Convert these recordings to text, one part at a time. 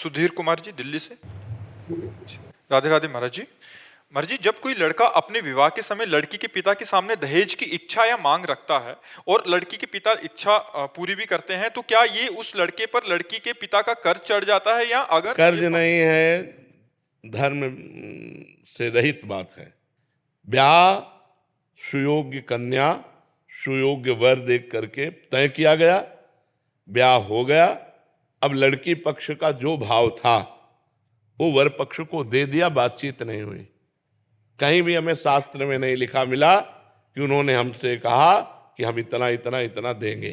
सुधीर कुमार जी, दिल्ली से। राधे राधे महाराज जी। महाराज जी, जब कोई लड़का अपने विवाह के समय लड़की के पिता के सामने दहेज की इच्छा या मांग रखता है और लड़की के पिता इच्छा पूरी भी करते हैं, तो क्या ये उस लड़के पर लड़की के पिता का कर्ज चढ़ जाता है, या अगर कर्ज नहीं है, धर्म से रहित बात है। ब्याह सुयोग्य कन्या, सुयोग्य वर देख करके तय किया गया, ब्याह हो गया। अब लड़की पक्ष का जो भाव था वो वर पक्ष को दे दिया, बातचीत नहीं हुई। कहीं भी हमें शास्त्र में नहीं लिखा मिला कि उन्होंने हमसे कहा कि हम इतना इतना इतना देंगे।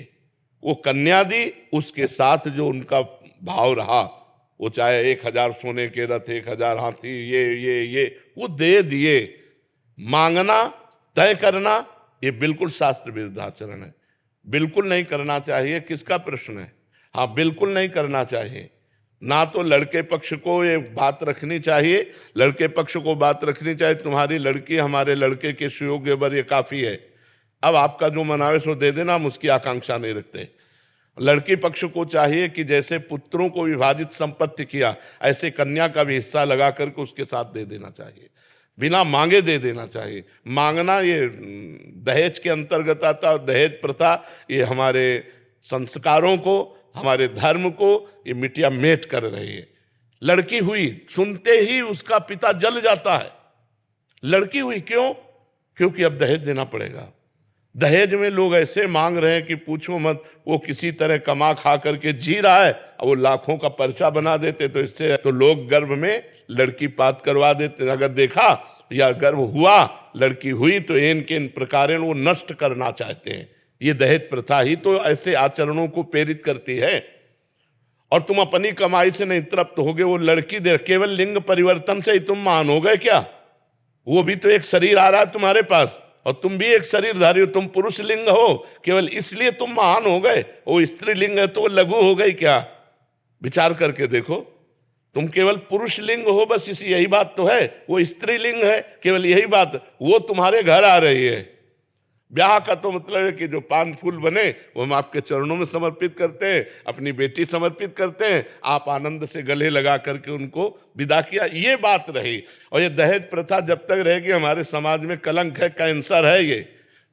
वो कन्या दी, उसके साथ जो उनका भाव रहा, वो चाहे 1000 सोने के रथ, 1000 हाथी, ये वो दे दिए। मांगना, तय करना, ये बिल्कुल शास्त्र विरुद्ध आचरण है, बिल्कुल नहीं करना चाहिए। किसका प्रश्न है? हाँ, बिल्कुल नहीं करना चाहिए। ना तो लड़के पक्ष को ये बात रखनी चाहिए, लड़के पक्ष को बात रखनी चाहिए तुम्हारी लड़की हमारे लड़के के सुयोग्य वर ये काफी है, अब आपका जो मनावे सो दे देना, हम उसकी आकांक्षा नहीं रखते। लड़की पक्ष को चाहिए कि जैसे पुत्रों को विभाजित संपत्ति किया, ऐसे कन्या का भी हिस्सा लगा करके उसके साथ दे देना चाहिए, बिना मांगे दे देना चाहिए। मांगना ये दहेज के अंतर्गत आता, और दहेज प्रथा ये हमारे संस्कारों को, हमारे धर्म को ये मिटिया मेट कर रही है। लड़की हुई, सुनते ही उसका पिता जल जाता है। लड़की हुई क्यों? क्योंकि अब दहेज देना पड़ेगा। दहेज में लोग ऐसे मांग रहे हैं कि पूछो मत। वो किसी तरह कमा खा करके जी रहा है, वो लाखों का पर्चा बना देते, तो इससे तो लोग गर्भ में लड़की पात करवा देते। अगर देखा या गर्भ हुआ, लड़की हुई, तो इन के इन प्रकार वो नष्ट करना चाहते हैं। ये दहेज प्रथा ही तो ऐसे आचरणों को प्रेरित करती है। और तुम अपनी कमाई से नहीं तृप्त होगे, वो लड़की दे, केवल लिंग परिवर्तन से ही तुम महान हो गए क्या? वो भी तो एक शरीर आ रहा है तुम्हारे पास, और तुम भी एक शरीरधारी हो। तुम पुरुष लिंग हो, केवल इसलिए तुम महान हो गए। वो स्त्री लिंग है तो वो लघु हो गई क्या? विचार करके देखो, तुम केवल पुरुष लिंग हो, बस इसी यही बात तो है। वो स्त्री लिंग है, केवल यही बात, वो तुम्हारे घर आ रही है। ब्याह का तो मतलब है कि जो पान फूल बने वो हम आपके चरणों में समर्पित करते हैं, अपनी बेटी समर्पित करते हैं, आप आनंद से गले लगा करके उनको विदा किया, ये बात रही। और ये दहेज प्रथा जब तक रहेगी हमारे समाज में कलंक है, कैंसर है ये,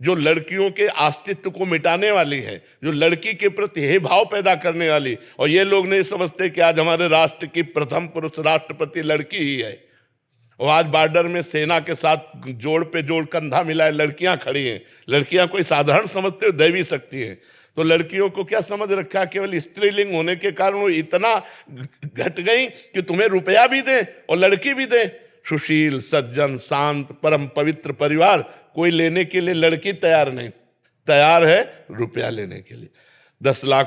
जो लड़कियों के अस्तित्व को मिटाने वाली है, जो लड़की के प्रति हे भाव पैदा करने वाली। और ये लोग नहीं समझते कि आज हमारे राष्ट्र की प्रथम पुरुष राष्ट्रपति लड़की ही है। और आज बॉर्डर में सेना के साथ जोड़ पे जोड़ कंधा मिलाए लड़कियां खड़ी हैं। लड़कियां कोई साधारण समझते हो, दैवी शक्ति है। तो लड़कियों को क्या समझ रखा, केवल स्त्रीलिंग होने के कारण वो इतना घट गई कि तुम्हें रुपया भी दे और लड़की भी दे। सुशील, सज्जन, शांत, परम पवित्र परिवार कोई लेने के लिए लड़की तैयार नहीं, तैयार है रुपया लेने के लिए। 10 लाख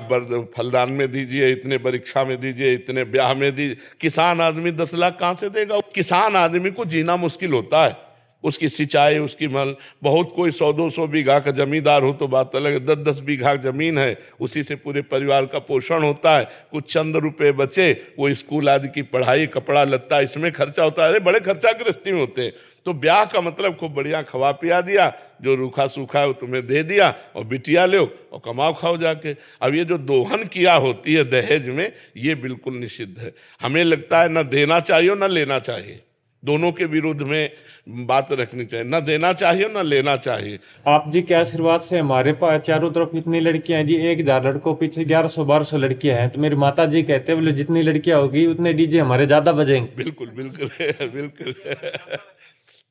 फलदान में दीजिए, इतने परीक्षा में दीजिए, इतने ब्याह में दीजिए। किसान आदमी 10 लाख कहाँ से देगा? किसान आदमी को जीना मुश्किल होता है, उसकी सिंचाई, उसकी मल, बहुत कोई 100-200 बीघा का जमींदार हो तो बात अलग है। 10-10 बीघा जमीन है, उसी से पूरे परिवार का पोषण होता है। कुछ चंद रुपए बचे, वो स्कूल आदि की पढ़ाई, कपड़ा लत्ता, इसमें खर्चा होता है। अरे बड़े खर्चा गृहस्थी में होते हैं। तो ब्याह का मतलब खूब बढ़िया खवा पिया दिया, जो रूखा सूखा है वो तुम्हें दे दिया, और बिटिया लो और कमाओ खाओ जाके। अब ये जो दोहन किया होती है दहेज में, ये बिल्कुल निषिद्ध है। हमें लगता है न देना चाहिए न लेना चाहिए, दोनों के विरुद्ध में बात रखनी चाहिए। न देना चाहिए न लेना चाहिए। आप जी के आशीर्वाद से हमारे पास चारों तरफ इतनी लड़कियां हैं जी, 1000 लड़कों पीछे 1100-1200 लड़कियां हैं। तो मेरी माता जी कहते हैं बोले जितनी लड़कियां होगी उतने डीजे हमारे ज्यादा बजेंगे। बिल्कुल बिल्कुल बिल्कुल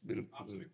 बिल्कुल।